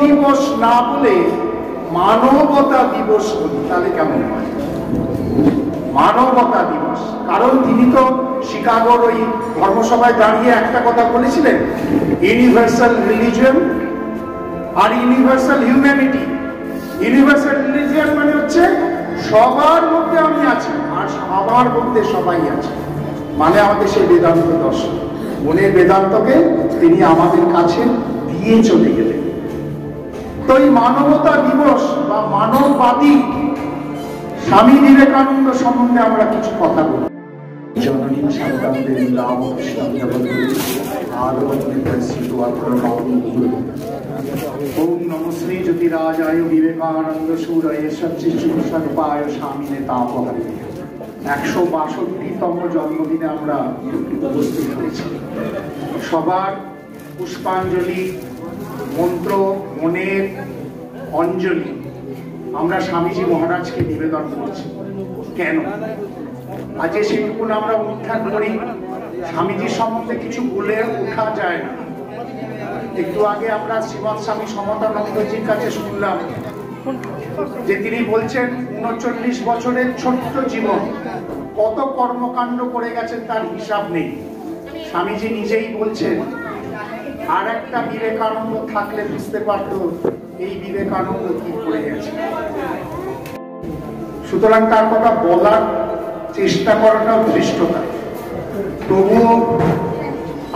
দিবস না বলে মানবতা দিবস বলি, তাহলে কেমন হয়? মানবতা দিবস, কারণ তিনি তো শিকাগোর ওই ধর্মসভায় দাঁড়িয়ে একটা কথা বলেছিলেন, ইউনিভার্সাল রিলিজিয়ন আর ইউনিভার্সাল হিউম্যানিটি। ইউনিভার্সাল রিলিজিয়ন মানে হচ্ছে সবার মধ্যে আমি আছি আর সবার মধ্যে সবাই আছে, মানে আমাদের সেই বেদান্ত দর্শন। মনের বেদান্তকে তিনি আমাদের কাছে দিয়ে চলে গেলেন। তো এই মানবতা দিবস বা মানববাদী স্বামী বিবেকানন্দ সম্বন্ধে আমরা কিছু কথা বলি। জননী শান্তান্তে রামকৃষ্ণ ওম নমঃ শ্রী জ্যোতিরাজায় বিবেকানন্দ সুরয়ে সচ্চিৎসর্বায় স্বামীনে তাপহারে। 162তম জন্মদিনে আমরা উপস্থিত হয়েছি। সবার পুষ্পাঞ্জলি, মন্ত্র, মনের অঞ্জলি আমরা স্বামীজি মহারাজকে নিবেদন করছি। কেন? আজকে সেটুকু আমরা উত্থান করি। স্বামীজির সম্বন্ধে কিছু বলে ওঠা যায় না। একটু আগে আমরা শ্রীমৎ স্বামী সমতানন্দজির কাছে শুনলাম যে তিনি বলছেন ৩৯ বছরের ছোট্ট জীবন কত কর্মকাণ্ড করে গেছেন তার হিসাব নেই। স্বামীজি নিজেই বলছেন আর একটা বিবেকানন্দ থাকলে বুঝতে পারত এই বিবেকানন্দ কি করে গেছে। সুতরাং তার কথা বলার চেষ্টা করাটাও ধৃষ্টতা। তবুও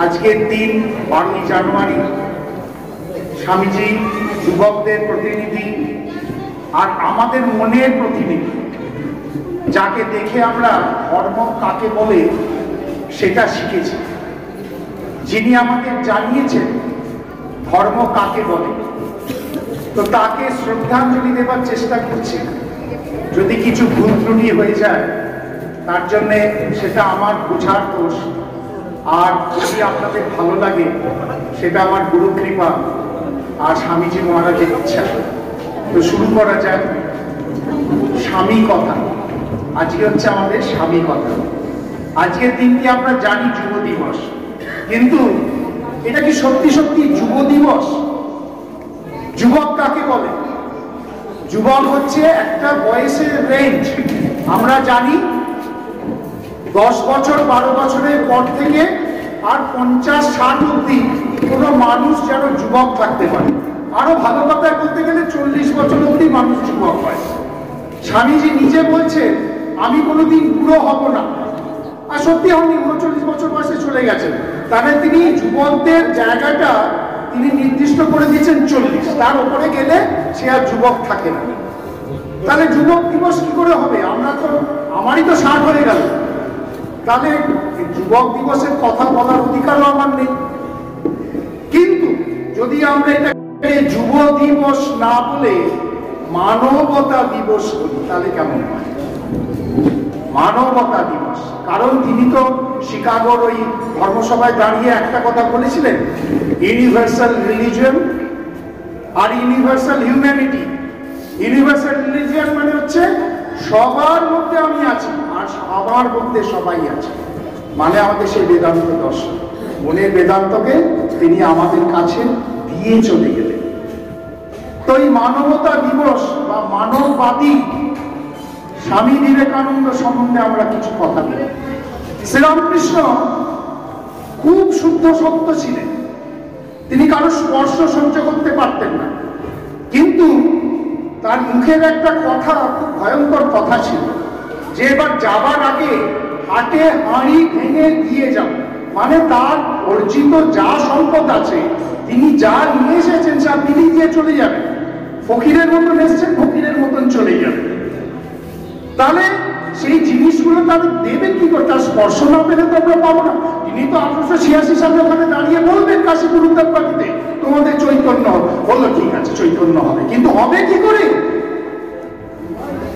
আজকের দিন 12ই জানুয়ারি স্বামীজি যুবকদের প্রতিনিধি আর আমাদের মনের প্রতিনিধি, যাকে দেখে আমরা ধর্ম কাকে বলে সেটা শিখেছি। যিনি আমাদের জানিয়েছেন ধর্ম কাকে বলে, তো তাকে শ্রদ্ধাঞ্জলি দেবার চেষ্টা করছি। যদি কিছু ভুল ত্রুটি হয়ে যায় তার জন্যে সেটা আমার বোঝার দোষ, আর যদি আপনাদের ভালো লাগে সেটা আমার গুরু কৃপা আর স্বামীজি মহারাজের ইচ্ছা। তো শুরু করা যায়। স্বামী কথা, আজকে হচ্ছে আমাদের স্বামী কথা। আজকের দিনটি আমরা জানি যুব দিবস, কিন্তু এটা কি সত্যি সত্যি যুব দিবস? যুবক কাকে বলে? যুবক হচ্ছে একটা বয়সের রেঞ্জ। আমরা জানি 10 বছর 12 বছরের পর থেকে আর 50-60 অব্দি কোনো মানুষ যেন যুবক থাকতে পারে। আরো ভালো কথায় বলতে গেলে 40 বছর অব্দি মানুষ যুবক হয়। স্বামীজি নিজে বলছে আমি কোনোদিন বুড়ো হব না, আর সত্যি হয়নি। 39 বছর বয়সে চলে গেছেন। তাহলে তিনি যুবকদের জায়গাটা তিনি নির্দিষ্ট করে দিয়েছেন 40, তার উপরে গেলে সে আর যুবক থাকে না। তাহলে যুবক দিবস কি করে হবে? আমারই তো 60 হয়ে গেল, তাহলে যুবক দিবসের কথা বলার অধিকারও আমার নেই। কিন্তু যদি আমরা এটা যুব দিবস না বলে মানবতা দিবস বলি, তাহলে কেমন হয়? মানবতা দিবস, কারণ তিনি তো শিকাগোর ওই ধর্মসভায় দাঁড়িয়ে একটা কথা বলেছিলেন, ইউনিভার্সাল রিলিজিয়ন আর ইউনিভার্সাল হিউম্যানিটি। ইউনিভার্সাল রিলিজিয়ন মানে হচ্ছে সবার মধ্যে আমি আছি আর সবার মধ্যে সবাই আছে, মানে আমাদের সেই বেদান্ত দর্শন। মনের বেদান্তকে তিনি আমাদের কাছে দিয়ে চলে গেলেন। তো এই মানবতা দিবস বা মানববাদী স্বামী বিবেকানন্দ সম্বন্ধে আমরা কিছু কথা বলি। শ্রীরামকৃষ্ণ খুব শুদ্ধ সত্য ছিলেন। তিনি কারো স্পর্শ সহ্য করতে পারতেন না, কিন্তু তার মুখের একটা কথা খুব ভয়ঙ্কর কথা ছিল যে এবার যাবার আগে হাটে হাঁড়ি ভেঙে দিয়ে যাব, মানে তার অর্জিত যা সম্পদ আছে তিনি যা নিয়ে এসেছেন যা তিনি দিয়ে চলে যাবেন। ফকিরের মতন এসছেন, ফকিরের মতন চলে যাবেন। তাহলে সেই জিনিসগুলো তার দেবে কি করে? তার স্পর্শ না পেলে তো আমরা পাবো না। তিনি তো 1886 সালে ওখানে দাঁড়িয়ে বলবেন কাশীপুর উদ্যানবাটিতে তোমাদের চৈতন্য হবে। বললো ঠিক আছে চৈতন্য হবে, কিন্তু হবে কি করে?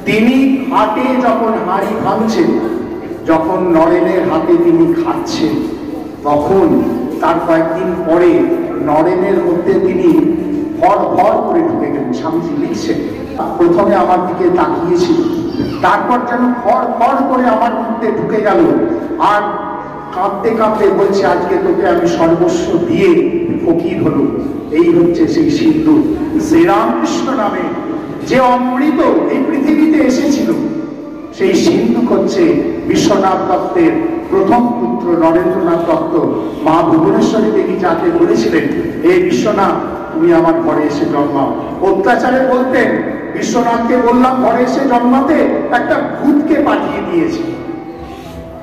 তিনি হাটে যখন হাঁড়ি ভাঙছেন, যখন নরেনের হাতে তিনি খাচ্ছেন, তখন তার কয়েকদিন পরে নরেনের মধ্যে তিনি ভর ভর করে ঢুকে গেলেন। স্বামীজি লিখছেন, প্রথমে আমার দিকে তাকিয়েছিল, তারপর যেন ফর ফর করে আমার মধ্যে ঢুকে গেল, আর কাঁদতে কাঁদতে বলছে আজকে তোকে আমি সর্বস্ব দিয়ে ফকির হলো। এই হচ্ছে সেই সিন্ধু। শ্রীরামকৃষ্ণ নামে যে অমৃত এই পৃথিবীতে এসেছিল, সেই সিন্ধু হচ্ছে বিশ্বনাথ দত্তের প্রথম পুত্র নরেন্দ্রনাথ দত্ত। মা ভুবনেশ্বরী দেবী যাকে বলেছিলেন, এই বিশ্বনাথ তুমি আমার ঘরে এসে জন্মাও। অত্যাচারে বলতেন, বিশ্বনাথকে বললাম ঘরে এসে জন্মাতে, একটা ভূতকে পাঠিয়ে দিয়েছে।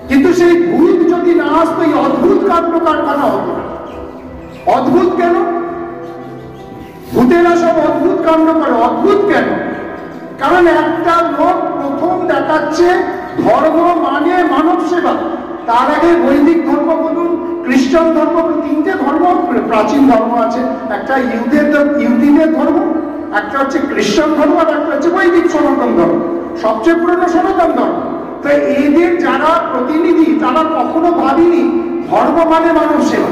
কিন্তু সেই ভূত যদি না আসতো, এই অদ্ভুত কাণ্ড কারখানা হতো না। অদ্ভুত কেন? ভূতেরা সব অদ্ভুত কাণ্ড করে। অদ্ভুত কেন? কারণ একটা লোক প্রথম দেখাচ্ছে ধর্ম মানে মানব সেবা। তার আগে বৈদিক ধর্ম বলুন, খ্রিস্টান ধর্ম বলুন, তিনটে ধর্ম প্রাচীন ধর্ম আছে। একটা ইহুদিদের ধর্ম, একটা হচ্ছে খ্রিস্টান ধর্ম, আর একটা হচ্ছে বৈদিক সনাতন ধর্ম, সবচেয়ে পুরনো সনাতন ধর্ম। তো এদের যারা প্রতিনিধি, তারা কখনো ভাবিনি ধর্ম মানে মানব সেবা।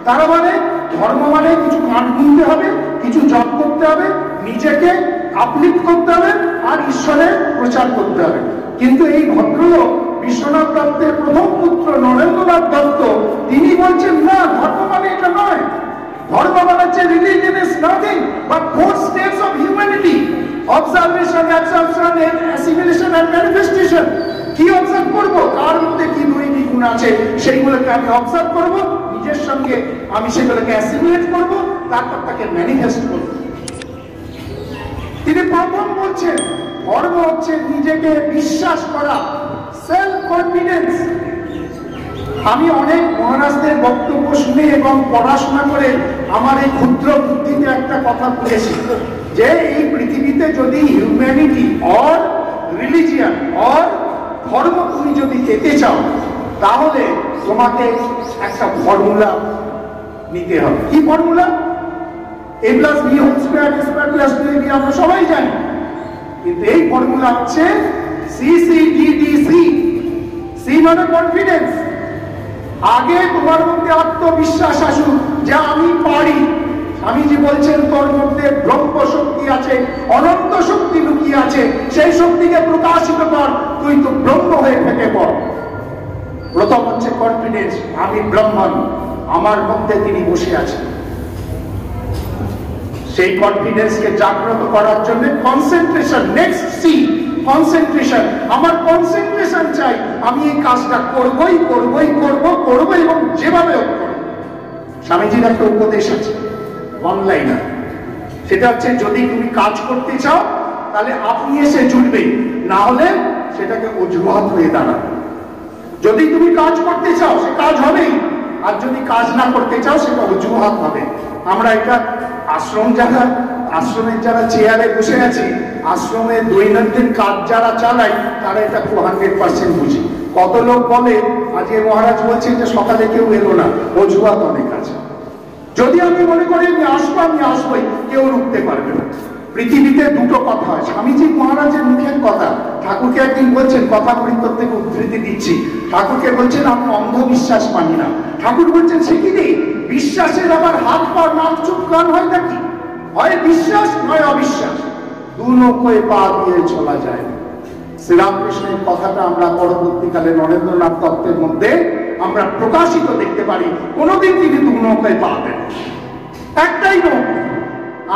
তারা মানে ধর্ম মানে কিছু গান গুনতে হবে, কিছু জপ করতে হবে, নিজেকে আপলিফ্ট করতে হবে, আর ঈশ্বরের প্রচার করতে হবে। কিন্তু এই ভদ্রলোক বিশ্বনাথ দত্তের প্রথম পুত্র নরেন্দ্রনাথ দত্ত, তিনি বলছেন না, ধর্ম মানে এটা নয়। ধর্ম মানে হচ্ছে religion is nothing but four steps of humanity: observation, absorption, assimilation and manifestation. কি অবজার্ভ করব? কার মধ্যে কি দুই গুণ আছে সেইগুলোকে আমি অবজার্ভ করব, নিজের সঙ্গে আমি সেগুলোকে অ্যাসিমিলেট করব, তারপর তাকে ম্যানিফেস্ট করব। তিনি প্রথম বলছেন ধর্ম হচ্ছে নিজেকে বিশ্বাস করা, সেলফ কনফিডেন্স। আমি অনেক মহারাজদের বক্তব্য শুনে এবং পড়াশোনা করে আমার এই ক্ষুদ্র বুদ্ধিতে একটা কথা বুঝেছি, যে এই পৃথিবীতে যদি হিউম্যানিটি অর রিলিজিয়ান অর ধর্ম তুমি যদি পেতে চাও, তাহলে তোমাকে একটা ফর্মুলা নিতে হবে। কি formula? a plus b whole square square plus 2ab আমরা সবাই জানি, কিন্তু এই ফর্মুলা হচ্ছে CCDDC। সি মানে কনফিডেন্স। আগে তোমার মধ্যে আত্মবিশ্বাস আসুক যে আমি পারি। স্বামীজি বলছেন তোর মধ্যে ব্রহ্ম শক্তি আছে, অনন্ত শক্তি লুকিয়ে আছে, সেই শক্তিকে প্রকাশিত কর, তুই তো ব্রহ্ম হয়ে থেকে পড়। প্রথম হচ্ছে কনফিডেন্স, আমি ব্রহ্মণ, আমার মধ্যে তিনি বসে আছেন। সেই কনফিডেন্সকে জাগ্রত করার জন্য কনসেন্ট্রেশন। Next C, concentration. আমার কনসেন্ট্রেশন চাই, আমি এই কাজটা করবই করবই করব করব এবং যেভাবে হোক করব। স্বামীজির একটা উপদেশ আছে, অনলাইনার, সেটা হচ্ছে যদি তুমি কাজ করতে চাও তাহলে আপনি এসে জুটবে, না হলে সেটাকে অজুহাত হয়ে দাঁড়াবে। যদি তুমি কাজ করতে চাও সে কাজ হবেই, আর যদি কাজ না করতে চাও সেটা অজুহাত হবে। আমরা এটা আশ্রমের যারা চেয়ারে বসে আছি, আশ্রমের দৈনন্দিন কাজ যারা চালাই, তারা এটা 100% বুঝি। কত লোক বলে, আজকে মহারাজ বলছেন যে সকালে কেউ এলো না, অজুহাত অনেক আছে। যদি আমি মনে করি আমি আসবো, আমি আসবোই, কেউ রুখতে পারবে না। পৃথিবীতে দুটো কথা হয়, স্বামীজি মহারাজের মুখের কথা। ঠাকুরকে একদিন বলছেন, কথা পরিত্তর থেকে উদ্ধৃতি দিচ্ছি, ঠাকুরকে বলছেন আমি অন্ধবিশ্বাস মানি না। ঠাকুর বলছেন সে কি নেই, বিশ্বাসের আবার হাত পা নাক চোখ কান হয় নাকি? হয় বিশ্বাস নয় অবিশ্বাস, দু নৌকোয় পা দিয়ে চলা যায়। শ্রীরামকৃষ্ণের কথাটা আমরা পরবর্তীকালে নরেন্দ্রনাথ দত্তের মধ্যে আমরা প্রকাশিত দেখতে পারি। কোনোদিন তিনি দু নৌকায় পা দেন, একটাই নৌকা,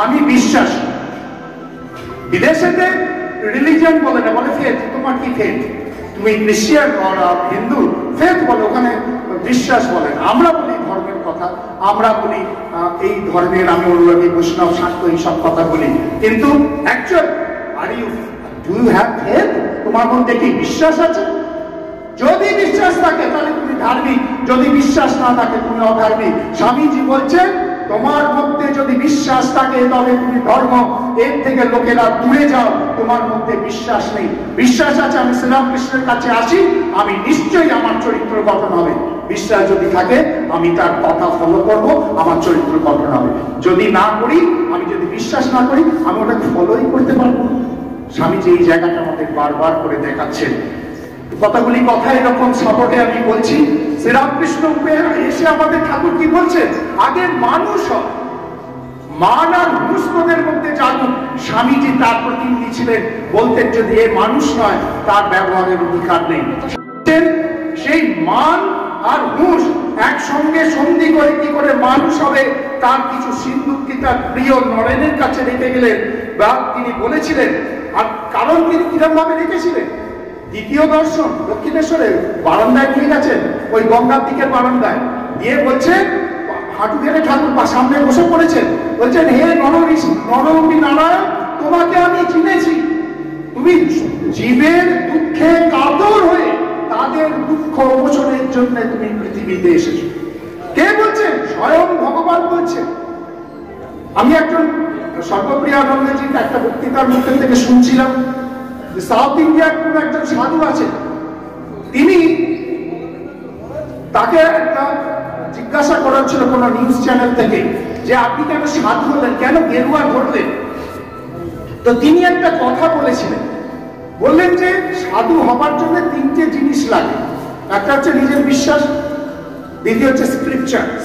আমি বিশ্বাস। বিদেশেতে রিলিজিয়ন বলে না, বলে ফেথ। তোমার কি ফেথ? তুমি ক্রিশ্চিয়ান হিন্দু, ফেথ বলে, ওখানে বিশ্বাস বলে। আমরা বলি ধর্মের কথা, আমরা বলি এই ধর্মের আমি অনুরাগী, বৈষ্ণব, শাক্ত, এইসব কথা বলি। কিন্তু actual do you have faith? তোমার মধ্যে কি বিশ্বাস আছে? যদি বিশ্বাস থাকে তাহলে তুমি ধার্মিক, যদি বিশ্বাস না থাকে তুমি অধার্মিক। স্বামীজি বলছেন তোমার মধ্যে যদি বিশ্বাস থাকে তবে তুমি ধর্ম, এর থেকে লোকেরা দূরে যাও। তোমার মধ্যে বিশ্বাস নেই, বিশ্বাস আছে আমি শ্রীরামকৃষ্ণের কাছে আসি, আমি নিশ্চয়ই আমার চরিত্র গঠন হবে। বিশ্বাস যদি থাকে আমি তার কথা ফলো করব, আমার চরিত্র গঠন হবে। যদি না করি, আমি যদি বিশ্বাস না করি, আমি ওটাকে ফলোই করতে পারবো। স্বামীজি এই জায়গাটা আমাদের বারবার করে দেখাচ্ছেন। কথাগুলি কথা এরকম সাপোর্টে আমি বলছি। শ্রীরামকৃষ্ণ এসে আমাদের ঠাকুর কি বলছেন, আগে মানুষ হয়, মান আর হুঁশদের মধ্যে জানুক। স্বামীজি তার প্রতিনিধি ছিলেন, বলতেন যদি এ মানুষ নয় তার ব্যবহারের অধিকার নেই। সেই মান আর হুঁশ একসঙ্গে সন্ধি করে কি করে মানুষ হবে, তার কিছু সিন্ধুককে তিনি তার প্রিয় নরেনের কাছে রেখে গেলেন বা তিনি বলেছিলেন। আর কারণ তিনি কিরম ভাবে রেখেছিলেন, দ্বিতীয় দর্শন দক্ষিণেশ্বরের বারান্দায় নিয়ে গেছেন, ওই গঙ্গার দিকের বারান্দায় দিয়ে বলছেন, হাঁটু গেড়ে ঠাকুর সামনে বসে পড়েছেন, বলছেন হে নররূপী নারায়ণ, তোমাকে আমি চিনেছি, তুমি জীবের দুঃখে কাতর হয়ে তাদের দুঃখ মোচনের জন্য তুমি পৃথিবীতে এসেছো। কে বলছেন? স্বয়ং ভগবান বলছেন। আমি একজন সর্বপ্রিয়ানন্দজির একটা বক্তৃতার মধ্যে থেকে শুনছিলাম, সাউথ ইন্ডিয়ার কোন একজন সাধু আছেন, তিনি তাকে একটা জিজ্ঞাসা করার ছিল কোন নিউজ চ্যানেল থেকে যে আপনি কেন সাধু হলেন, কেন গেরুয়া ধরলেন? তো তিনি একটা কথা বলেছিলেন, বললেন যে সাধু হবার জন্য তিনটে জিনিস লাগে। একটা হচ্ছে নিজের বিশ্বাস, দ্বিতীয় হচ্ছে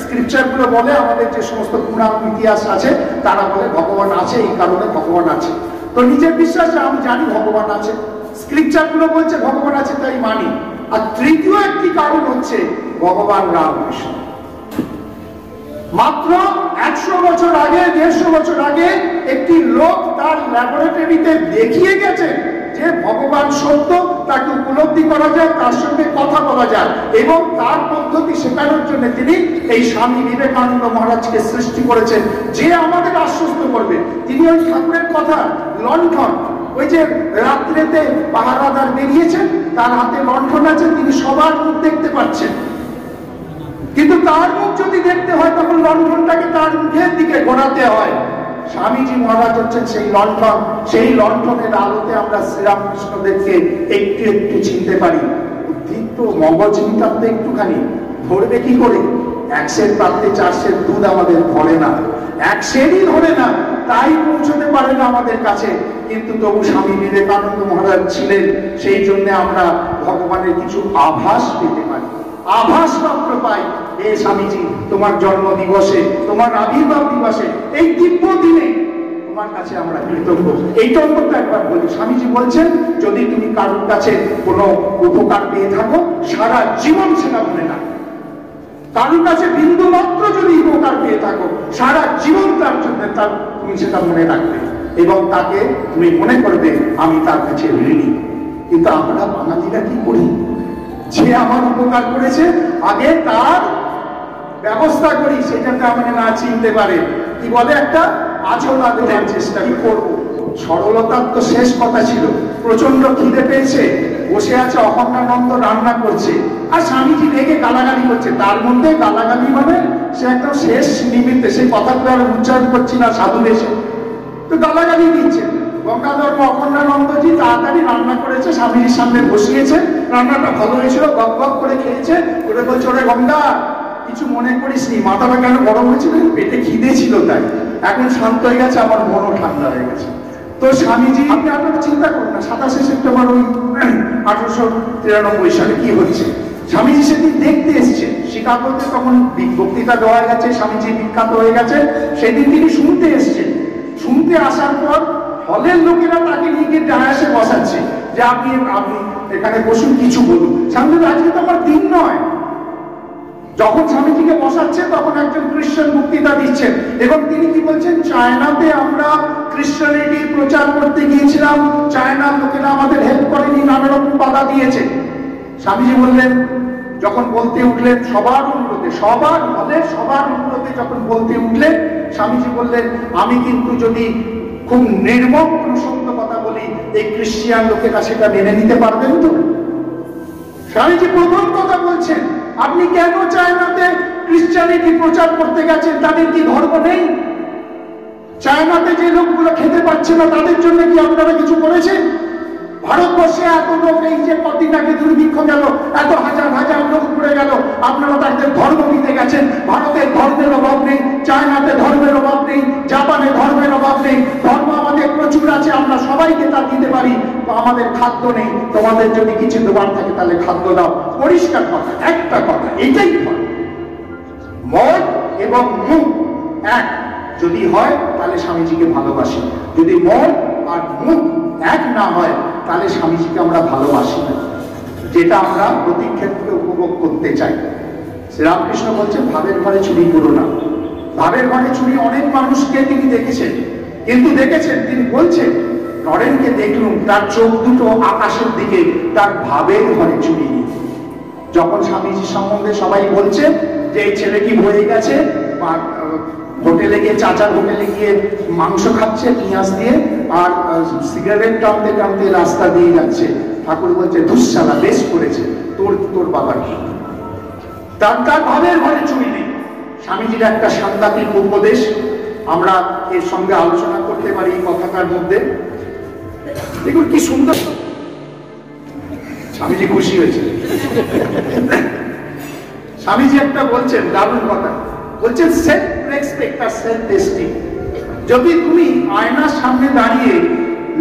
স্ক্রিপচার গুলো বলে আমাদের যে সমস্ত পুরাণ ইতিহাস আছে তারা বলে ভগবান আছে, এই কারণে ভগবান আছে। তো নিজের বিশ্বাস, আমি জানি ভগবান আছে, স্ক্রিপচার গুলো বলছে ভগবান আছে তাই মানি। আর তৃতীয় একটি কারণ হচ্ছে ভগবান রামকৃষ্ণ। মাত্র 100 বছর আগে, 150 বছর আগে একটি লোক তার ল্যাবরেটরিতে দেখিয়ে গেছে যে ভগবান সত্য, তাকে উপলব্ধি করা যায়, তার সঙ্গে কথা বলা যায়, এবং তার পদ্ধতি শেখানোর জন্য তিনি এই স্বামী বিবেকানন্দ মহারাজকে সৃষ্টি করেছেন, যে আমাদের আশ্বস্ত করবে। তিনি ওই ঠাকুরের কথা লণ্ঠন, ওই যে রাত্রেতে পাহারাদার বেরিয়েছেন, তার হাতে লণ্ঠন আছে, তিনি সবার মুখ দেখতে পাচ্ছেন, কিন্তু তার মুখ যদি দেখতে হয় তখন লণ্ঠনটাকে তার মুখের দিকে ঘোরাতে হয়। স্বামীজি মহারাজ হচ্ছেন সেই লণ্ঠন, সেই লণ্ঠনের আলোতে আমরা শ্রীরামকৃষ্ণদেরকে একটু একটু চিনতে পারি। উদ্দীপ্ত মগজটা তো একটুখানি ধরবে কি করে? 100 পাত্রে 400 দুধ আমাদের ধরে না, 100ই ধরে না, তাই পৌঁছতে পারে না আমাদের কাছে। কিন্তু তবু স্বামী বিবেকানন্দ মহারাজ ছিলেন, সেই জন্য আমরা ভগবানের কিছু আভাস পেতে পারি, আভাস মাত্র পাই। হে স্বামীজি, তোমার জন্ম দিবসে, তোমার আবির্ভাব দিবসে, এই দিব্য দিনে তোমার কাছে আমরা কৃতজ্ঞ। এইটা অন্তত একবার বলি। স্বামীজি বলছেন, যদি তুমি কারোর কাছে কোনো উপকার পেয়ে থাকো, সারা জীবন সেটা মনে রাখবে। কারোর কাছে বিন্দু মাত্র যদি উপকার পেয়ে থাকো, সারা জীবন তার জন্য তুমি সেটা মনে রাখবে এবং তাকে তুমি মনে করবে আমি তার কাছে ঋণী। কিন্তু আমরা বাঙালিরা কি করি? যে আমার উপকার করেছে আগে তার ব্যবস্থা করি, সেটাতে আমাকে না চিনতে পারে। কি বলে একটা আচরণ দেওয়ার চেষ্টা করবো। সরলতার তো শেষ কথা ছিল। প্রচন্ড খিদে পেয়েছে, বসে আছে, অখণ্ডানন্দ রান্না করছে, আর স্বামীজি রেগে গালাগালি করছে। তার মধ্যে গালাগালি মানে সে একদম শেষ নিমিত্তে, সেই কথাগুলো আর উচ্চারণ করছি না সাধু দেশে, তো গালাগালি দিচ্ছে। গঙ্গাধর অখণ্ডানন্দজি তাড়াতাড়ি রান্না করেছে, স্বামীজির সামনে বসিয়েছে, রান্নাটা ভালো হয়েছিল, গপ গপ করে খেয়েছে। ওরে বলছে, ওরে গঙ্গা, কিছু মনে করিস নি, মাথাটা কেন গরম হয়েছিল? পেটে খিদে ছিল তাই। এখন শান্ত হয়ে গেছে, আমার মনও ঠান্ডা হয়ে গেছে। তো স্বামীজি, আপনি আপনারা চিন্তা করুন না, 27 সেপ্টেম্বর ওই 1893 সালে কি হচ্ছে। স্বামীজি সেদিন দেখতে এসছেন শিকাগোতে, তখন বক্তৃতা দেওয়া গেছে, স্বামীজি বিখ্যাত হয়ে গেছে। সেদিন তিনি শুনতে এসছেন। শুনতে আসার পর হলের লোকেরা তাকে নিয়ে গিয়ে ডায়াসে বসাচ্ছে যে আপনি এখানে বসুন, কিছু বলুন। স্বামীজি, আজকে তো আমার দিন নয়। যখন স্বামীজিকে বসাচ্ছে তখন একজন খ্রিস্টান বক্তৃতা দিচ্ছেন এবং তিনি কি বলছেন, চায়নাতে আমরা খ্রিস্টানিটির প্রচার করতে গিয়েছিলাম, চায়নার লোকেরা আমাদের হেল্প করেনি, নানা রকম বাধা দিয়েছে। স্বামীজি বললেন, যখন বলতে উঠলেন সবার অনুরোধে, সবার অনুরোধে যখন বলতে উঠলেন, স্বামীজি বললেন, আমি কিন্তু যদি খুব নির্মম কোন সত্য কথা বলি, এই খ্রিস্টান লোকেরা সেটা মেনে নিতে পারবেন তো? স্বামীজি প্রথম কথা বলছেন, আপনি কেন চায়নাতে খ্রিস্টানিটি প্রচার করতে গেছেন? তাদের কি ধর্ম নেই? চায়নাতে যে লোকগুলো খেতে পাচ্ছে না তাদের জন্য কি আপনারা কিছু করেছেন? ভারতবর্ষে এত লোক, এই যে কদিন আগে দুর্ভিক্ষ গেল, এত হাজার হাজার লোক পড়ে গেল, আপনারা তাদের ধর্ম দিতে গেছেন। ভারতের ধর্মের অভাব নেই, চায়নাতে ধর্মের অভাব নেই, জাপানে ধর্মের অভাব নেই, ধর্ম আমাদের প্রচুর আছে, আমরা সবাইকে তা দিতে পারি। তো আমাদের খাদ্য নেই, তোমাদের যদি কিছু দেওয়ার থাকে তাহলে খাদ্য দাও। পরিষ্কার কথা, একটা কথা, এটাই হয়, মন এবং মুখ এক যদি হয় তাহলে স্বামীজিকে ভালোবাসি। যদি মন আর মুখ এক না হয় তাহলে স্বামীজিকে আমরা ভালোবাসি না, যেটা আমরা প্রতি ক্ষেত্রে উপভোগ করতে চাই। শ্রীরামকৃষ্ণ বলছেন, ভাবের ঘরে চুরি করো না। ভাবের ঘরে চুরি অনেক মানুষকে তিনি দেখেছেন, কিন্তু দেখেছেন তিনি বলছেন, নরেনকে দেখলুম তার চোখ দুটো আকাশের দিকে, তার ভাবের ঘরে চুরি নেই। যখন স্বামীজি সম্বন্ধে সবাই বলছে যে এই ছেলে কি হয়ে গেছে, হোটেলে গিয়ে চাচার হোটেলে গিয়ে মাংস খাচ্ছে পেঁয়াজ দিয়ে আর সিগারেট টানতে টানতে রাস্তা দিয়ে যাচ্ছে, ঠাকুর বলছে দুঃশালা বেশ করেছে, তোর বাবার কি, তার ভাবের ঘরে চুরি নেই। স্বামীজির একটা সাংঘাতিক উপদেশ, আমরা এর সঙ্গে আলোচনা করতে পারি এই কথাটার মধ্যে। দেখুন কি সুন্দর, স্বামীজি খুশি হয়েছে। স্বামীজি একটা বলছেন দারুণ কথা, বলছেন সেলফ রেসপেক্ট আর সেলফ এস্টিম। যদি তুমি আয়নার সামনে দাঁড়িয়ে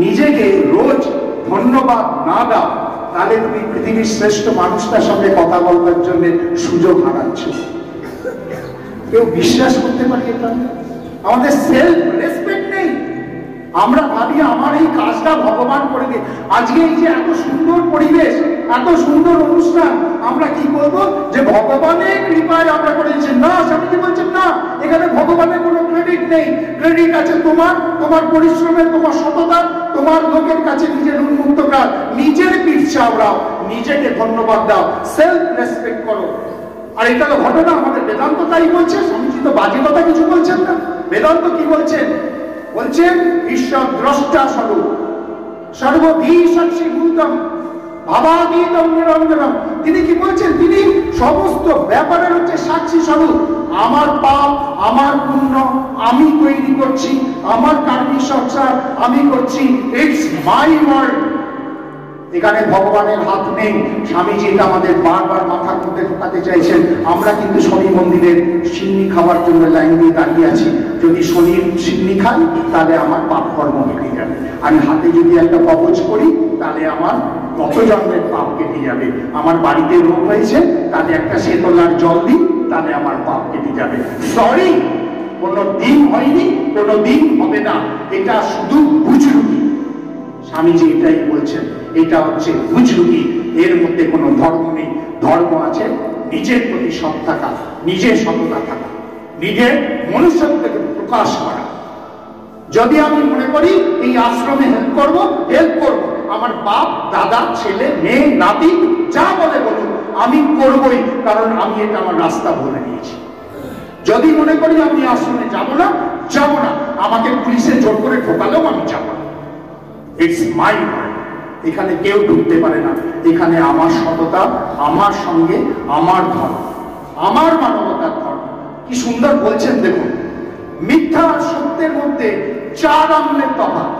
নিজেকে রোজ ধন্যবাদ না দাও, তাহলে তুমি পৃথিবীর শ্রেষ্ঠ মানুষটার সঙ্গে কথা বলবার জন্য সুযোগ হারাচ্ছ। কেউ বিশ্বাস করতে পারে এটা? আমাদের সেলফ রেসপেক্ট নেই। আমরা ভাবি আমার এই কাজটা ভগবান করে দিয়ে, আজকে এই যে এত সুন্দর পরিবেশ, এত সুন্দর অনুষ্ঠান, আমরা কি করবো যে ভগবানের কৃপায় আমরা করেছি। না, স্বামীজি বলছেন না, এখানে ভগবানের কোনো ক্রেডিট নেই। ক্রেডিট আছে তোমার পরিশ্রমের, তোমার সততা, তোমার লোকের কাছে নিজের উন্মুক্ত কাজ, নিজের পিঠ চাওড়াও, নিজেকে ধন্যবাদ দাও, সেলফ রেসপেক্ট করো। আর এটা তো ঘটনা, আমাদের বেদান্ত তাই বলছে। স্বামীজি তো বাজে কথা কিছু বলছেন না। বেদান্ত কি বলছেন? বলছেন ঈশ্বর দ্রষ্টা স্বরূপ, সর্বধী সাক্ষীভূতম ভাবাতীতম নিরঞ্জনম। তিনি কি বলছেন? তিনি সমস্ত ব্যাপারের হচ্ছে সাক্ষী স্বরূপ। আমার পাপ, আমার পুণ্য আমি তৈরি করছি, আমার কার্মিক সংসার আমি করছি, ইটস মাই ওয়ার্ল্ড। এখানে ভগবানের হাত নেই। স্বামীজি এটা আমাদের বারবার মাথার মধ্যে ঢোকাতে চাইছেন। আমরা কিন্তু শনি মন্দিরের সিন্নি খাওয়ার জন্য লাইন দিয়ে দাঁড়িয়ে আছি। যদি শনির সিন্নি খাই তাহলে আমার পাপ কর্ম কেটে যাবে। আমি হাতে যদি একটা কবচ করি তাহলে আমার কত জন্মের পাপ কেটে যাবে। আমার বাড়িতে রোগ হয়েছে, তাহলে একটা শেতলার জল দিই, তাহলে আমার পাপ কেটে যাবে। সরি, কোনো দিন হয়নি, কোনো দিন হবে না। এটা শুধু বুঝলুকি। স্বামীজি এটাই বলছেন, এটা হচ্ছে বুঝলুকি। এর মধ্যে কোনো ধর্ম নেই। ধর্ম আছে নিজের প্রতি সৎ থাকা, নিজের সততা থাকা, নিজের মনুষ্যত্বকে প্রকাশ করা। যদি আমি মনে করি এই আশ্রমে হেল্প করব, আমার বাপ, দাদা, ছেলে, মেয়ে, নাতি যা বলে বলুন, আমি করবই, কারণ আমি এটা আমার রাস্তা বলে নিয়েছি। যদি মনে করি আমি আশ্রমে যাব না, আমাকে পুলিশে জোর করে ঢোকালেও আমি যাব না। It's my world. এখানে কেউ ঢুকতে পারে না। এখানে আমার সততা, আমার সঙ্গে আমার ধর্ম, আমার মানবতার ধর্ম। কি সুন্দর বলছেন দেখুন, মিথ্যা আর সত্যের মধ্যে 4 আঙ্গুলের তফাৎ।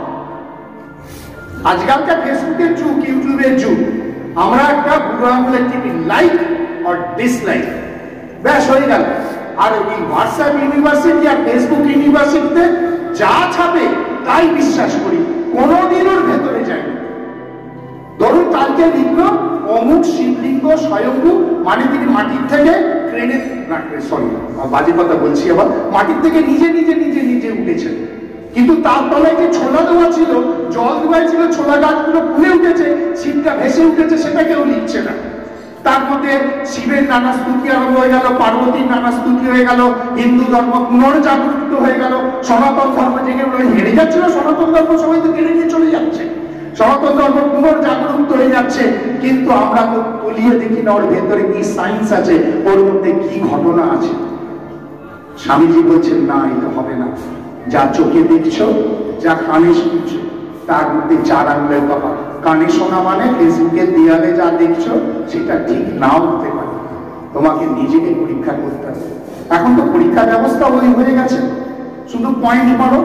আজকালকার ফেসবুকের যুগ, ইউটিউবের যুগ। আমরা একটা বুড়ো আঙ্গুলের টিপি, লাইক আর ডিসলাইক, ব্যাস হয়ে গেল। আর এই হোয়াটসঅ্যাপ ইউনিভার্সিটি আর ফেসবুক ইউনিভার্সিটিতে যা ছাপে তাই বিশ্বাস করি, কোনোদিন ওর ভেতরে যাই। ধরুন কালকে লিখল অমুক শিবলিঙ্গ স্বয়ম্ভু, মানে তিনি মাটির থেকে ট্রেনে, সরি বাজে কথা বলছি, আবার মাটির থেকে নিজে উঠেছেন। কিন্তু তার তলায় যে ছোলা দেওয়া ছিল, জল দেওয়া ছিল, ছোলা গাছগুলো ফুলে উঠেছে, শিবটা ভেসে উঠেছে, সেটা কেউ লিখছে না। তার মধ্যে শিবের নানা স্তুতি আরম্ভ হয়ে গেল, পার্বতীর নানা স্তুতি হয়ে গেল, হিন্দু ধর্ম পুনর্জাগরিত হয়ে গেল, সনাতন ধর্ম যেগুলো হেরে যাচ্ছিল, সনাতন ধর্ম সবাই তো কেড়ে নিয়ে চলে যাচ্ছে, সনাতন ধর্ম পুনর্জাগরিত হয়ে যাচ্ছে। কিন্তু আমরা তো তলিয়ে দেখি না ওর ভেতরে কি সায়েন্স আছে, ওর মধ্যে কি ঘটনা আছে। স্বামীজি বলছেন না, এটা হবে না। যা চোখে দেখছো, যা কানে শুনছো, তার মধ্যে 4 আঙ্গুলের তফাৎ। কানে শোনা মানে ফেসবুকের দেয়ালে যা দেখছো সেটা ঠিক নাও হতে পারে। তোমাকে নিজেকে পরীক্ষা করতে হবে। এখন তো পরীক্ষা ব্যবস্থা হয়ে গেছে, শুধু পয়েন্ট মারো,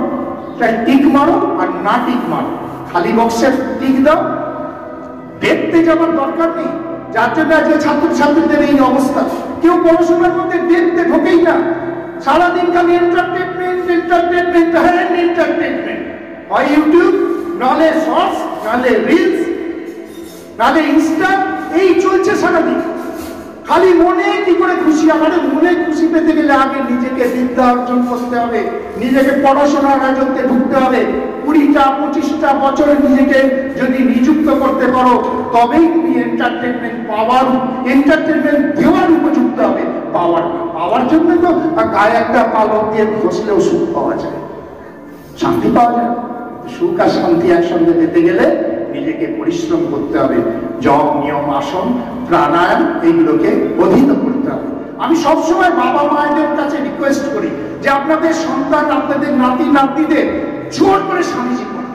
টিক মারো আর না টিক মারো, খালি বক্সে টিক দাও, দেখতে যাবার দরকার নেই। যার জন্য আজকে ছাত্রছাত্রীদের এই অবস্থা। কেউ পড়াশোনার মধ্যে দেখতে ঢোকেই না, সারাদিন খালি এন্টারটেনমেন্ট, হয় ইউটিউব, নাহলে শর্টস, নাহলে রিলস, নাহলে ইনস্টা, এই চলছে সারাদিন। খালি মনে কি করে খুশি। আমাদের মনে খুশি পেতে গেলে আগে নিজেকে বিদ্যা অর্জন করতে হবে, নিজেকে পড়াশোনার রাজত্বে ঢুকতে হবে। 20টা 25টা বছরে নিজেকে যদি নিযুক্ত করতে পারো, তবেই তুমি এন্টারটেনমেন্ট দেওয়ার উপযুক্ত হবে। পাওয়ার না। পাওয়ার জন্য তো গায়ে একটা পালক দিয়ে ঘষলেও সুখ পাওয়া যায়, শান্তি পাওয়া যায়। সুখ আর শান্তি একসঙ্গে পেতে গেলে নিজেকে পরিশ্রম করতে হবে, জপ, নিয়ম, আসন, প্রাণায়াম এইগুলোকে অধীন করতে হবে। আমি সবসময় বাবা মায়েদের কাছে রিকোয়েস্ট করি যে আপনাদের সন্তান, আপনাদের নাতি নাতনিদের জোর করে স্বামীজি করেন।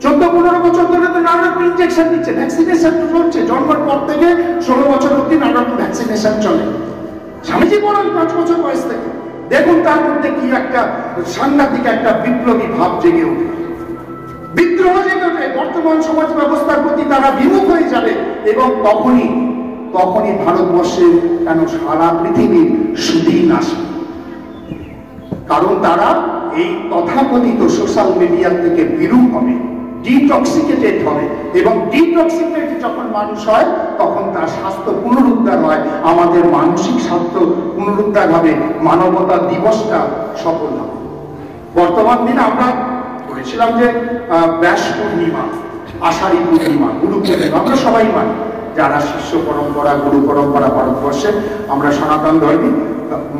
14-15 বছর ধরে তো নানা রকম ইনজেকশন দিচ্ছে, ভ্যাকসিনেশন চলছে, জন্মের পর থেকে 16 বছর অব্দি নানা রকম ভ্যাকসিনেশন চলে। স্বামীজি বলেন 5 বছর বয়স থেকে, দেখুন তার মধ্যে কি একটা সাংঘাতিক একটা বিপ্লবী ভাব জেগে ওঠে, বিদ্রোহ জেগে ওঠে, বর্তমান সমাজ ব্যবস্থার প্রতি তারা বিমুখ হয়ে যাবে। এবং তখনই ভারতবর্ষের কেন সারা পৃথিবীর সুদিন আসবে, কারণ তারা এই তথাকথিত সোশ্যাল মিডিয়া থেকে বিরূপ হবে, ডিটক্সিকেটেড হবে। এবং ডিটক্সিকেটেড যখন মানুষ হয় তখন তার স্বাস্থ্য পুনরুদ্ধার হয়, আমাদের মানসিক স্বাস্থ্য পুনরুদ্ধার হবে, মানবতা দিবসটা সফল হবে। বর্তমান দিনে আমরা বলেছিলাম যে ব্যাস পূর্ণিমা, আষাঢ়ী পূর্ণিমা, গুরু পূর্ণিমা আমরা সবাই মানি, যারা শিষ্য পরম্পরা, গুরু পরম্পরা ভারতবর্ষে আমরা সনাতন ধর্মী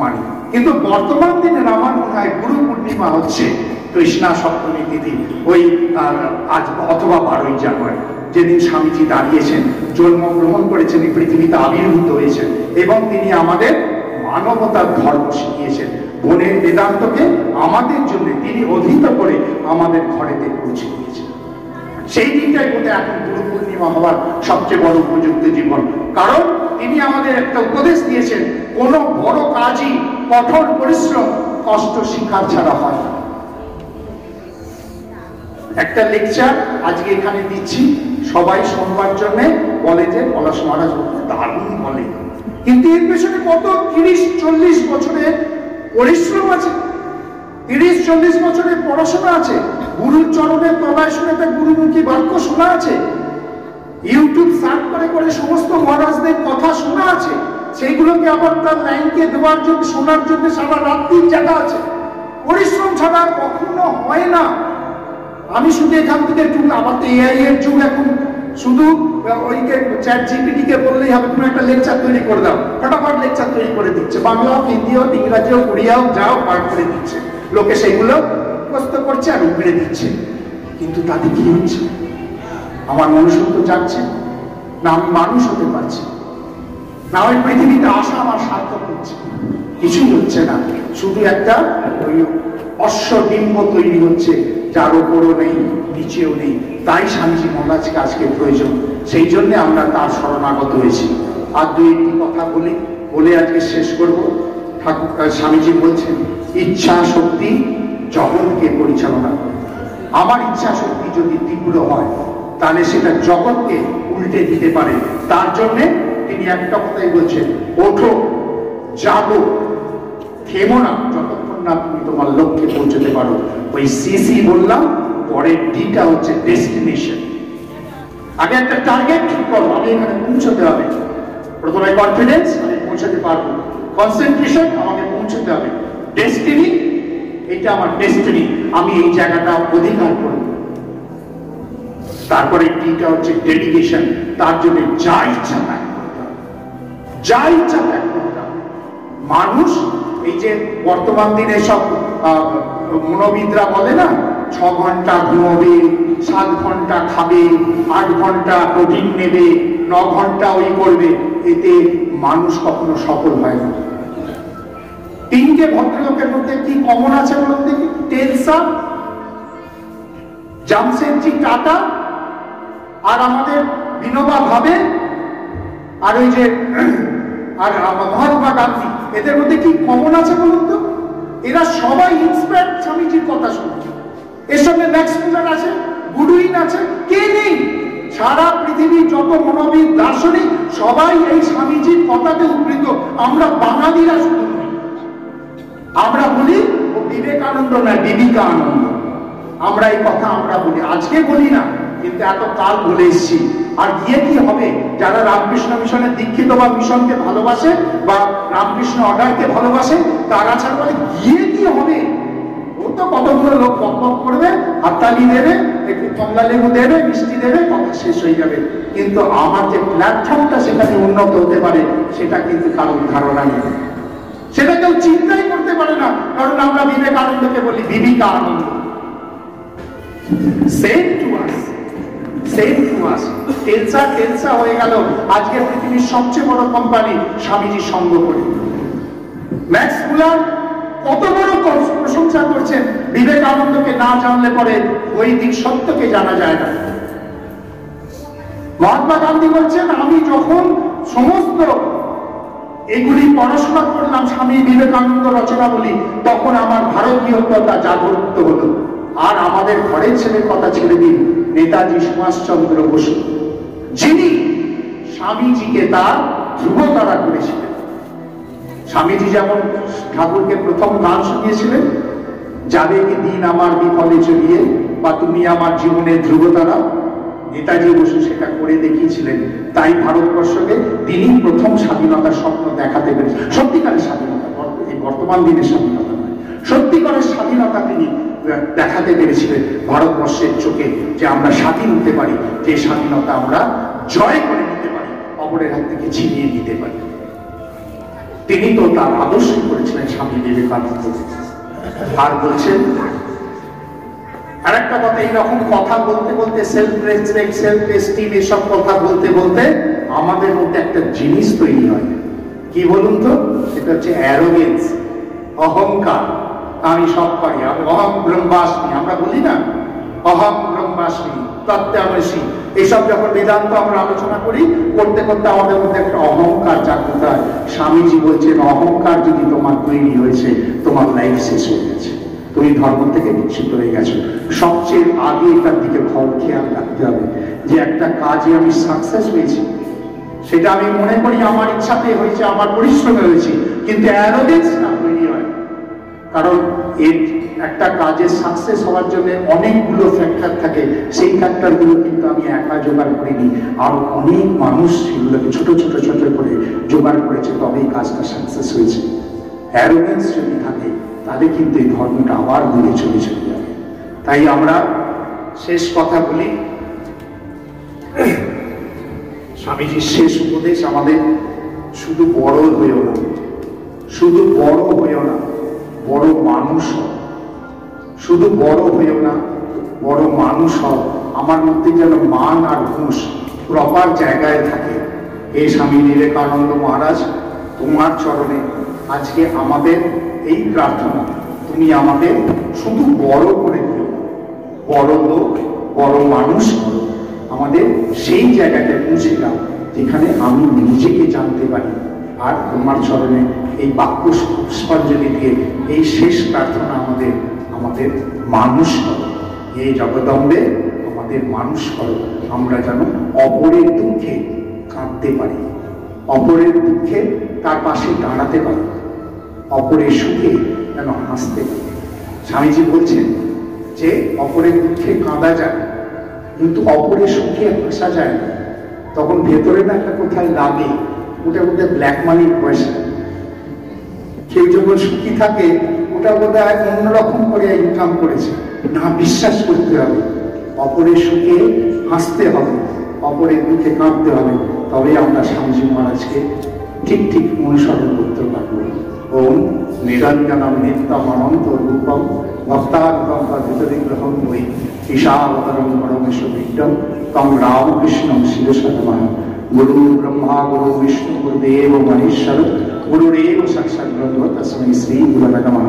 মানি। কিন্তু বর্তমান দিনে আমার মনে হয় গুরু পূর্ণিমা হচ্ছে কৃষ্ণা সপ্তমী তিথি, ওই আজ অথবা 12ই জানুয়ারি, যেদিন স্বামীজি দাঁড়িয়েছেন, জন্মগ্রহণ করেছেন, এই পৃথিবীতে আবির্ভূত হয়েছেন এবং তিনি আমাদের মানবতার ধর্ম শিখিয়েছেন। বনের বেদান্তকে আমাদের জন্য তিনি অধীত করে আমাদের ঘরেতে পৌঁছে দিয়েছেন। সেই দিনটাই বোধহয় এখন গুরু পূর্ণিমা হওয়ার সবচেয়ে বড় উপযুক্ত জীবন, কারণ তিনি আমাদের একটা উপদেশ দিয়েছেন, কোন বড় কাজই কঠোর পরিশ্রম, কষ্ট শিকার ছাড়া হয় না। একটা লেকচার আজকে এখানে দিচ্ছি, সবাই শুনবার জন্য বলে যে পলাশ মহারাজ দারুণ বলে, কিন্তু এর পেছনে কত 30-40 বছরের পরিশ্রম আছে, 30-40 বছরের পড়াশোনা আছে, গুরুর চরণের তলায় শুনে তার গুরুমুখী বাক্য শোনা আছে, ইউটিউব সার্চ করে করে সমস্ত মহারাজদের কথা শোনা আছে, সেইগুলোকে আবার তার লাইনকে দেওয়ার জন্য, শোনার জন্য সারা রাত্রি জায়গা আছে। পরিশ্রম ছাড়া কখনো হয় না। আমি শুধু এখান থেকে একটু, আবার তো এআই এর যুগ এখন, শুধু ওইকে চ্যাট জিপিটি কে বললেই হবে তুমি একটা লেকচার তৈরি করে দাও, ফটাফট লেকচার তৈরি করে দিচ্ছে, বাংলা হোক, হিন্দি হোক, ইংরাজি হোক, উড়িয়া হোক, যাও পাঠ করে দিচ্ছে, লোকে সেইগুলো মুখস্থ করছে আর উগড়ে দিচ্ছে। কিন্তু তাতে কি হচ্ছে? আমার মনুষ্যত্ব যাচ্ছে না, আমি মানুষ হতে পারছি না, ওই পৃথিবীতে আসা আমার সার্থক হচ্ছে, কিছুই হচ্ছে না। শুধু একটা ওই অশ্বডিম্ব তৈরি হচ্ছে, যার ওপরও নেই, নিচেও নেই। তাই স্বামীজি মহারাজকে আজকে প্রয়োজন, সেই জন্য আমরা তার শরণাগত হয়েছি। আর 2-1টি কথা বলে আজকে শেষ করব। ঠাকুর স্বামীজি বলছেন, ইচ্ছা শক্তি জগৎকে পরিচালনা করে। আমার ইচ্ছা শক্তি যদি তীব্র হয় তাহলে সেটা জগৎকে উল্টে দিতে পারে। তার জন্যে তিনি একটা কথাই বলছেন, ওঠো, জাগো, থেমো না যতক্ষণ না তুমি তোমার লক্ষ্যে পৌঁছতে পারো। ওই সিসি বললাম, পরের ডিটা হচ্ছে ডেস্টিনেশন। আগে একটা টার্গেট ঠিক করো, আমি এখানে পৌঁছতে হবে। প্রথমে কনফিডেন্স, আমি পৌঁছতে পারবো, কনসেন্ট্রেশন, আমাকে পৌঁছতে হবে, ডেস্টিনি, এটা আমার ডেস্টিনি, আমি এই জায়গাটা অধিকার করব। তারপরে ডিটা হচ্ছে ডেডিকেশন, তার জন্য যা ইচ্ছা ত্যাগ করতে হবে, যা ইচ্ছা ত্যাগ করতে হবে। মানুষ এই যে বর্তমান দিনে সব মনোবিদরা বলে না, 6 ঘন্টা ঘুমোবে, 7 ঘন্টা খাবে, 8 ঘন্টা প্রোটিন নেবে, 9 ঘন্টা ওই করবে, এতে মানুষ কখনো সফল হয় না। 3টে ভদ্রলোকের মধ্যে কি কমন আছে বলুন দেখি? টেলসা, জামশেদজি টাটা আর আমাদের বিনোবা ভাবে, আর ওই যে আর মহাত্মা গান্ধী, এদের মধ্যে কি কমন আছে বলুন তো? এরা সবাই ইন্সপায়ার্ড স্বামীজির কথা শুনছে। এর সঙ্গে ম্যাক্স মুলার আছে, গুডউইন আছে, কে নেই? সারা পৃথিবীর যত মনোবিদ, দার্শনিক সবাই এই স্বামীজির কথাতে উদ্বৃত্ত। আমরা বাঙালিরা শুধু নই, আমরা বলি ও বিবেকানন্দ নয়, বিবিকা আনন্দ। আমরা এই কথা আমরা বলি, আজকে বলি না, কিন্তু এত কাল বলে এসেছি। আর গিয়ে কি হবে? যারা রামকৃষ্ণ মিশনের দীক্ষিত বা মিশনকে ভালোবাসে বা রামকৃষ্ণ অর্ডারকে ভালোবাসে, তারা ছাড়া বলে গিয়ে কি হবে? ও তো কতগুলো লোক বক বক করবে, হাততালি চিনি দেবে, একটু কমলা লেবু দেবে, মিষ্টি দেবে, কথা শেষ হয়ে যাবে। কিন্তু আমার যে প্ল্যাটফর্মটা সেখানে উন্নত হতে পারে সেটা কিন্তু কারোর ধারণা নেই, সেটা কেউ চিন্তাই করতে পারে না। কারণ আমরা বিবেকানন্দকে বলি বিবিকা আনন্দ। Same to us, same to us. টেলসা হয়ে গেল আজকে পৃথিবীর সবচেয়ে বড় কোম্পানি স্বামীজি সঙ্গ করে। ম্যাক্স মুলার কত বড় প্রশংসা করছেন, বিবেকানন্দকে না জানলে পরে বৈদিক সত্যকে জানা যায় না। মহাত্মা গান্ধী বলছেন, আমি যখন সমস্ত এগুলি পড়াশোনা করলাম স্বামী বিবেকানন্দ রচনা বলি, তখন আমার ভারতীয়তা জাগ্রত হলো। আর আমাদের ঘরের ছেলের কথা ছেড়ে দিন, নেতাজি সুভাষচন্দ্র বসু, যিনি স্বামীজিকে তার ধ্রুবতারা করেছিলেন। স্বামীজি যেমন ঠাকুরকে প্রথম গান শুনিয়েছিলেন, যাবে কি দিন আমার বিফলে চলিয়ে, বা তুমি আমার জীবনের ধ্রুবতারা, নেতাজি বসু সেটা করে দেখিয়েছিলেন। তাই ভারতবর্ষকে তিনি প্রথম স্বাধীনতার স্বপ্ন দেখাতে পেরেছেন। সত্যিকারের স্বাধীনতা, বর্তমান দিনের স্বাধীনতা নয়, সত্যিকারের স্বাধীনতা তিনি দেখাতে পেরেছিলেন ভারতবর্ষের চোখে, যে আমরা স্বাধীন হতে পারি, যে স্বাধীনতা আমরা জয় করে নিতে পারি, অপরের হাত থেকে ছিনিয়ে নিতে পারি। তিনি তো তার আদর্শ করেছিলেন স্বামী বিবেকানন্দ। আর বলছেন আর একটা কথা, এইরকম কথা বলতে বলতে সেলফ রেসপেক্ট, সেলফ এস্টিম, এসব কথা বলতে বলতে আমাদের মধ্যে একটা জিনিস তৈরি হয়, কি বলুন তো? সেটা হচ্ছে অ্যারোগেন্স, অহংকার। আমি সব পারি, আমি অহং ব্রহ্মাস্মি, আমরা বলি না, অহং ব্রহ্মাস্মি, তত্ত্বামসি। এইসব যখন বেদান্ত আমরা আলোচনা করি, করতে করতে আমাদের মধ্যে একটা অহংকার জাগ্রত হয়। স্বামীজি বলছেন, অহংকার যদি তোমার তৈরি হয়েছে, তোমার লাইফ শেষ হয়ে গেছে, তুমি ধর্ম থেকে বিচ্ছিন্ন হয়ে গেছো। সবচেয়ে আগে এটার দিকে খেয়াল রাখতে হবে যে একটা কাজে আমি সাকসেস হয়েছি, সেটা আমি মনে করি আমার ইচ্ছাতে হয়েছে, আমার পরিশ্রমে হয়েছে, কিন্তু অ্যারোগেন্স না তৈরি হয়। কারণ এর একটা কাজের সাকসেস হওয়ার জন্য অনেকগুলো ফ্যাক্টর থাকে, সেই ফ্যাক্টরগুলো কিন্তু আমি একা জোগাড় করিনি, আর অনেক মানুষ সেগুলোকে ছোট ছোট ছোট করে জোগাড় করেছে, তবেই কাজটা সাকসেস হয়েছে। অ্যারোগেন্স যদি থাকে তাহলে কিন্তু এই ধর্মটা আবার দূরে চলে যাবে। তাই আমরা শেষ কথা বলি, স্বামীজির শেষ উপদেশ আমাদের, শুধু বড় হইও না, শুধু বড় হইও না, বড় মানুষ হও। শুধু বড় হইও না, বড় মানুষ হও। আমার মধ্যে যেন মান আর হুঁশ প্রপার জায়গায় থাকে। এই স্বামী বিবেকানন্দ মহারাজ, তোমার চরণে আজকে আমাদের এই প্রার্থনা, তুমি আমাদের শুধু বড় করে দিও, বড় লোক, বড় মানুষ করো, আমাদের সেই জায়গাটা পৌঁছে দাও যেখানে আমি নিজেকে জানতে পারি। আর তোমার চরণে এই বাক্য পুষ্পাঞ্জলি দিয়ে এই শেষ প্রার্থনা, আমাদের আমাদের মানুষ করো, এই জগদম্বে আমাদের মানুষ করো। আমরা যেন অপরের দুঃখে কাঁদতে পারি, অপরের দুঃখে তার পাশে দাঁড়াতে পারি, অপরের সুখে যেন হাসতে পারি। স্বামীজি বলছেন যে অপরের দুঃখে কাঁদা যায়, কিন্তু অপরের সুখে হাসা যায় না। তখন ভেতরে না একটা কোথায় লাগে, ওটা বোধ হয় ব্ল্যাক মানির পয়সা। কেউ যখন সুখী থাকে, ওটা বোধ হয় অন্যরকম করে ইনকাম করেছে না। বিশ্বাস করতে হবে, অপরের সুখে হাসতে হবে, অপরের দুঃখে কাঁদতে হবে, তবে আমরা স্বামীজি মহারাজকে ঠিক ঠিক অনুসরণ করতে পারবো। ওম নিরঞ্জনম নিত্যম অনন্ত রূপম ভক্তানুকম্প বিগ্রহম বৈ ঈশাবতরম পরমেশ্বর বিদ্যম তম রামকৃষ্ণম শিরসা নমঃ। গুরু ব্রহ্মা গুরু বিষ্ণু গুরুদেব মহেশ্বর গুরুরেব সাক্ষাৎ ব্রহ্ম তস্मै শ্রী গুরবে নমঃ।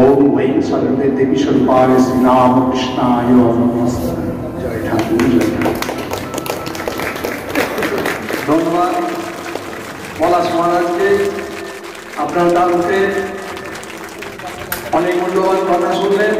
ওম বৈ সর্বে দেবী স্বরূপায় শ্রীরামকৃষ্ণায় নমস্তে। জয় ঠাকুর, জয় ঠাকুর। ধন্যবাদ পলাশ মহারাজকে। আপনার তার মুখে অনেক মূল্যবান কথা শুনলেন।